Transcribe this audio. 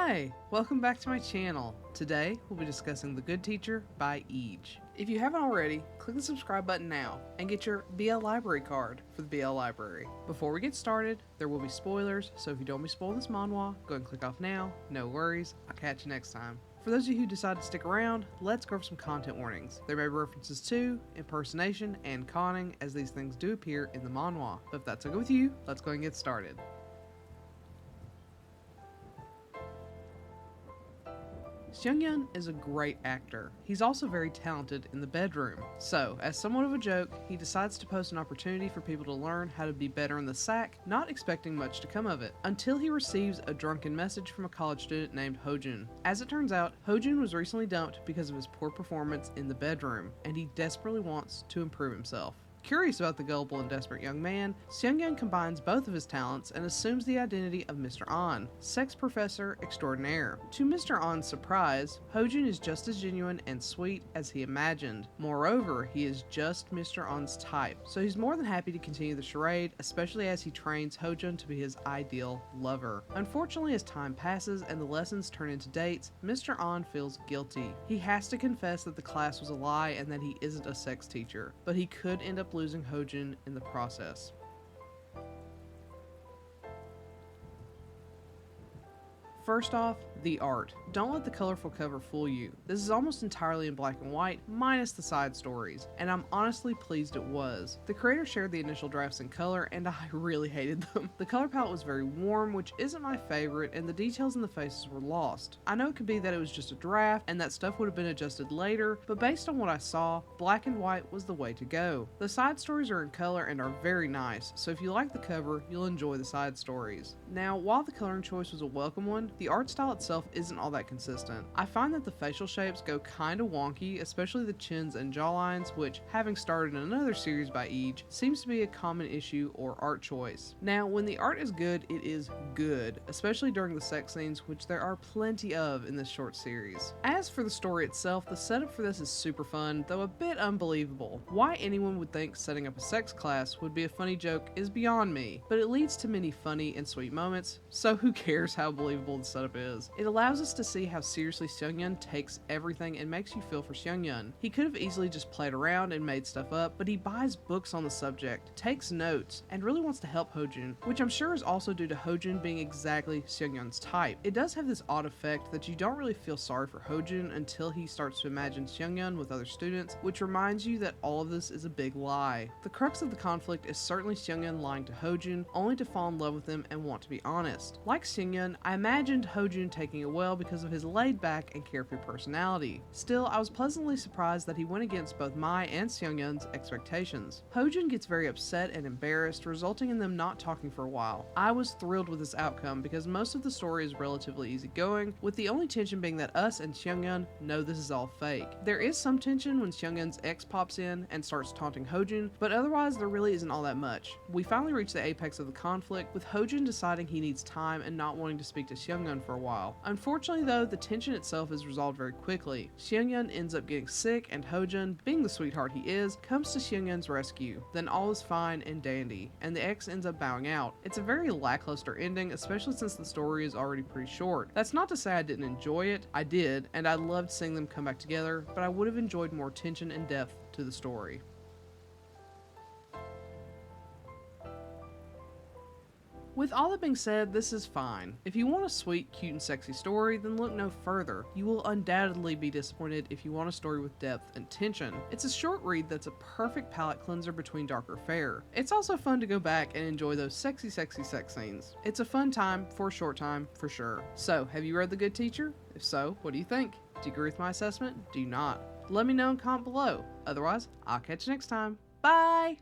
Hi! Welcome back to my channel. Today, we'll be discussing The Good Teacher by Eeej. If you haven't already, click the subscribe button now and get your BL Library card for the BL Library. Before we get started, there will be spoilers, so if you don't want me to spoil this manhwa, go ahead and click off now. No worries, I'll catch you next time. For those of you who decide to stick around, let's go over some content warnings. There may be references to, impersonation, and conning, as these things do appear in the manhwa. But if that's okay with you, let's go ahead and get started. Seung-yeon is a great actor. He's also very talented in the bedroom. So, as somewhat of a joke, he decides to post an opportunity for people to learn how to be better in the sack, not expecting much to come of it, until he receives a drunken message from a college student named Hojun. As it turns out, Hojun was recently dumped because of his poor performance in the bedroom, and he desperately wants to improve himself. Curious about the gullible and desperate young man, Seung-yeon combines both of his talents and assumes the identity of Mr. An, sex professor extraordinaire. To Mr. An's surprise, Hojun is just as genuine and sweet as he imagined. Moreover, he is just Mr. An's type, so he's more than happy to continue the charade, especially as he trains Hojun to be his ideal lover. Unfortunately, as time passes and the lessons turn into dates, Mr. An feels guilty. He has to confess that the class was a lie and that he isn't a sex teacher, but he could end up losing Hojun in the process. First off, the art. Don't let the colorful cover fool you. This is almost entirely in black and white, minus the side stories, and I'm honestly pleased it was. The creator shared the initial drafts in color, and I really hated them. The color palette was very warm, which isn't my favorite, and the details in the faces were lost. I know it could be that it was just a draft, and that stuff would have been adjusted later, but based on what I saw, black and white was the way to go. The side stories are in color and are very nice, so if you like the cover, you'll enjoy the side stories. Now, while the coloring choice was a welcome one, the art style itself isn't all that consistent. I find that the facial shapes go kinda wonky, especially the chins and jawlines, which, having started another series by Eeej, seems to be a common issue or art choice. Now, when the art is good, it is good, especially during the sex scenes, which there are plenty of in this short series. As for the story itself, the setup for this is super fun, though a bit unbelievable. Why anyone would think setting up a sex class would be a funny joke is beyond me, but it leads to many funny and sweet moments, so who cares how believable the setup is. It allows us to see how seriously Seung-yeon takes everything and makes you feel for Seung-yeon. He could have easily just played around and made stuff up, but he buys books on the subject, takes notes, and really wants to help Hojun, which I'm sure is also due to Hojun being exactly Seung-yeon's type. It does have this odd effect that you don't really feel sorry for Hojun until he starts to imagine Seung-yeon with other students, which reminds you that all of this is a big lie. The crux of the conflict is certainly Seung-yeon lying to Hojun, only to fall in love with him and want to be honest. Like Seung-yeon, I imagined Hojun taking it well because of his laid-back and carefree personality. Still, I was pleasantly surprised that he went against both my and Seung-yeon's expectations. Hojun gets very upset and embarrassed, resulting in them not talking for a while. I was thrilled with this outcome because most of the story is relatively easygoing, with the only tension being that us and Seung-yeon know this is all fake. There is some tension when Seung-yeon's ex pops in and starts taunting Hojun, but otherwise there really isn't all that much. We finally reach the apex of the conflict, with Hojun deciding he needs time and not wanting to speak to Seung-yeon for a while. Unfortunately though, the tension itself is resolved very quickly. Seung-yeon ends up getting sick, and Hojun, being the sweetheart he is, comes to Seung-yeon's rescue. Then all is fine and dandy, and the ex ends up bowing out. It's a very lackluster ending, especially since the story is already pretty short. That's not to say I didn't enjoy it, I did, and I loved seeing them come back together, but I would have enjoyed more tension and depth to the story. With all that being said, this is fine. If you want a sweet, cute, and sexy story, then look no further. You will undoubtedly be disappointed if you want a story with depth and tension. It's a short read that's a perfect palate cleanser between dark or fair. It's also fun to go back and enjoy those sexy sex scenes. It's a fun time for a short time, for sure. So, have you read The Good Teacher? If so, what do you think? Do you agree with my assessment? Do you not? Let me know in comment below. Otherwise, I'll catch you next time. Bye!